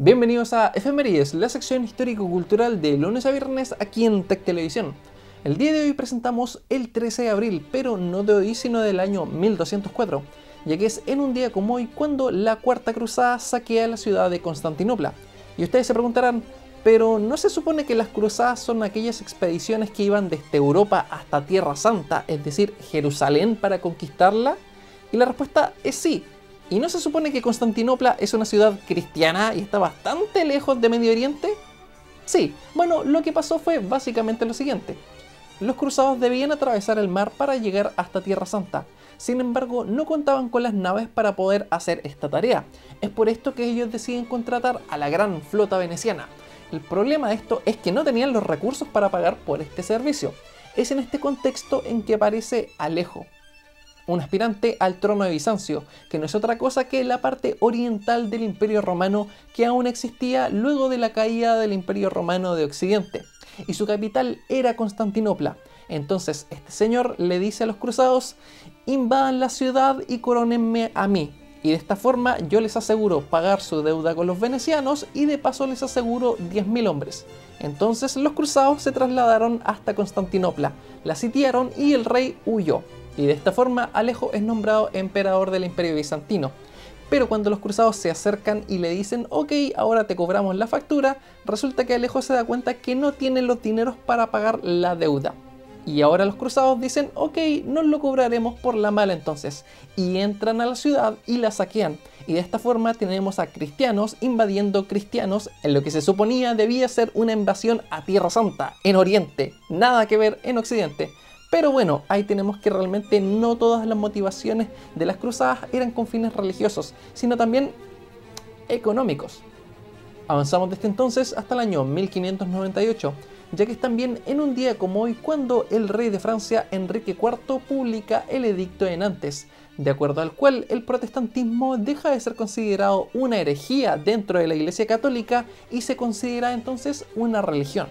Bienvenidos a Efemérides, la sección histórico-cultural de lunes a viernes aquí en Tech Televisión. El día de hoy presentamos el 13 de abril, pero no de hoy sino del año 1204, ya que es en un día como hoy cuando la Cuarta Cruzada saquea la ciudad de Constantinopla. Y ustedes se preguntarán, ¿pero no se supone que las cruzadas son aquellas expediciones que iban desde Europa hasta Tierra Santa, es decir, Jerusalén, para conquistarla? Y la respuesta es sí. ¿Y no se supone que Constantinopla es una ciudad cristiana y está bastante lejos de Medio Oriente? Sí, bueno, lo que pasó fue básicamente lo siguiente. Los cruzados debían atravesar el mar para llegar hasta Tierra Santa. Sin embargo, no contaban con las naves para poder hacer esta tarea. Es por esto que ellos deciden contratar a la gran flota veneciana. El problema de esto es que no tenían los recursos para pagar por este servicio. Es en este contexto en que aparece Alejo, un aspirante al trono de Bizancio, que no es otra cosa que la parte oriental del Imperio Romano que aún existía luego de la caída del Imperio Romano de Occidente, y su capital era Constantinopla. Entonces este señor le dice a los cruzados: invadan la ciudad y corónenme a mí, y de esta forma yo les aseguro pagar su deuda con los venecianos y de paso les aseguro 10.000 hombres. Entonces los cruzados se trasladaron hasta Constantinopla, la sitiaron y el rey huyó. Y de esta forma Alejo es nombrado emperador del Imperio Bizantino. Pero cuando los cruzados se acercan y le dicen ok, ahora te cobramos la factura, resulta que Alejo se da cuenta que no tiene los dineros para pagar la deuda. Y ahora los cruzados dicen ok, no lo cobraremos por la mala entonces. Y entran a la ciudad y la saquean. Y de esta forma tenemos a cristianos invadiendo cristianos en lo que se suponía debía ser una invasión a Tierra Santa, en Oriente, nada que ver en Occidente. Pero bueno, ahí tenemos que realmente no todas las motivaciones de las cruzadas eran con fines religiosos, sino también económicos. Avanzamos desde entonces hasta el año 1598, ya que es también en un día como hoy cuando el rey de Francia, Enrique IV, publica el Edicto de Nantes, de acuerdo al cual el protestantismo deja de ser considerado una herejía dentro de la Iglesia Católica y se considera entonces una religión.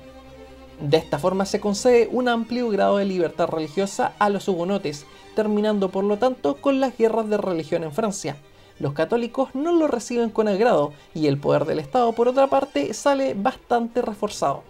De esta forma se concede un amplio grado de libertad religiosa a los hugonotes, terminando por lo tanto con las guerras de religión en Francia. Los católicos no lo reciben con agrado y el poder del Estado por otra parte sale bastante reforzado.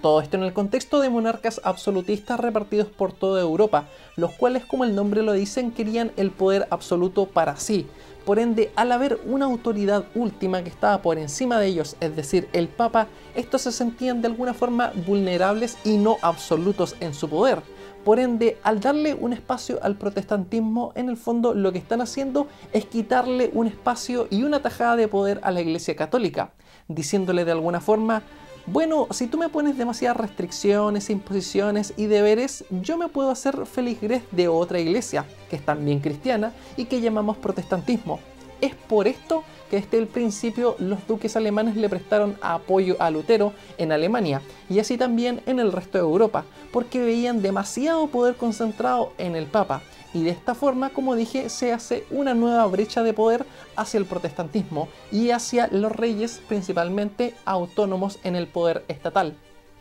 Todo esto en el contexto de monarcas absolutistas repartidos por toda Europa, los cuales, como el nombre lo dicen, querían el poder absoluto para sí. Por ende, al haber una autoridad última que estaba por encima de ellos, es decir, el Papa, estos se sentían de alguna forma vulnerables y no absolutos en su poder. Por ende, al darle un espacio al protestantismo, en el fondo lo que están haciendo es quitarle un espacio y una tajada de poder a la Iglesia Católica, diciéndole de alguna forma: bueno, si tú me pones demasiadas restricciones, imposiciones y deberes, yo me puedo hacer feligres de otra iglesia, que es también cristiana y que llamamos protestantismo. Es por esto que desde el principio los duques alemanes le prestaron apoyo a Lutero en Alemania y así también en el resto de Europa, porque veían demasiado poder concentrado en el Papa. Y de esta forma, como dije, se hace una nueva brecha de poder hacia el protestantismo y hacia los reyes principalmente autónomos en el poder estatal.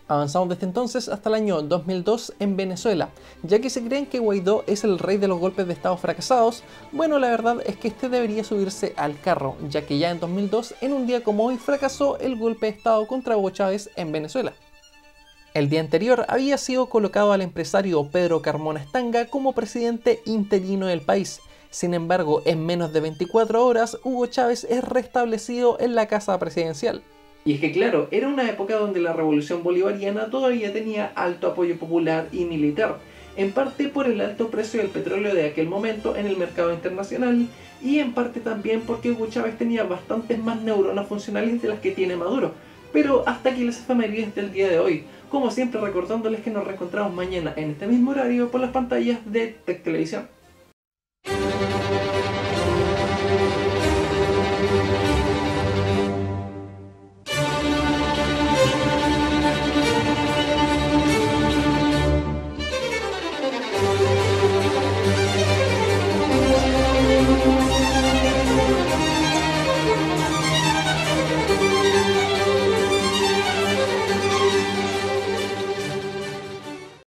Avanzamos desde entonces hasta el año 2002 en Venezuela, ya que se creen que Guaidó es el rey de los golpes de estado fracasados. Bueno, la verdad es que este debería subirse al carro, ya que ya en 2002, en un día como hoy, fracasó el golpe de estado contra Hugo Chávez en Venezuela. El día anterior había sido colocado al empresario Pedro Carmona Estanga como presidente interino del país. Sin embargo, en menos de 24 horas, Hugo Chávez es restablecido en la casa presidencial. Y es que claro, era una época donde la revolución bolivariana todavía tenía alto apoyo popular y militar, en parte por el alto precio del petróleo de aquel momento en el mercado internacional y en parte también porque Hugo Chávez tenía bastantes más neuronas funcionales de las que tiene Maduro. Pero hasta aquí las efemérides del día de hoy, como siempre recordándoles que nos reencontramos mañana en este mismo horario por las pantallas de Tech Televisión.